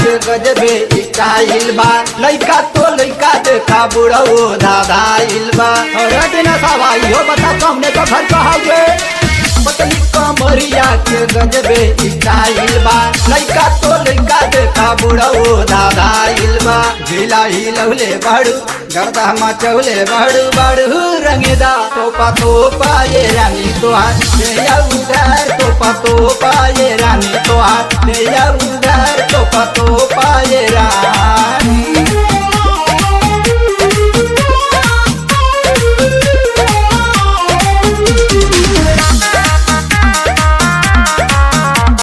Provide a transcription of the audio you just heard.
के गजबे स्टाइल बा। लइका तो लइका देखा बुढ़ऊ धाधाइल बा। अरे बिना सवाई हो बता कमने का घर कहाँ गे। पतली कमरिया के गजबे स्टाइल बा। लइका तो लइका देखा बुढ़ऊ धाधाइल बा। झीला हिलौले बड़ू गर्दा मचौले बड़ू बड़ू रंगदा तोपा तोपा ये रानी तोहार ले उधर तोपा तोपा ये रानी तोहार ले उधर तोपा तोपा ये रानी।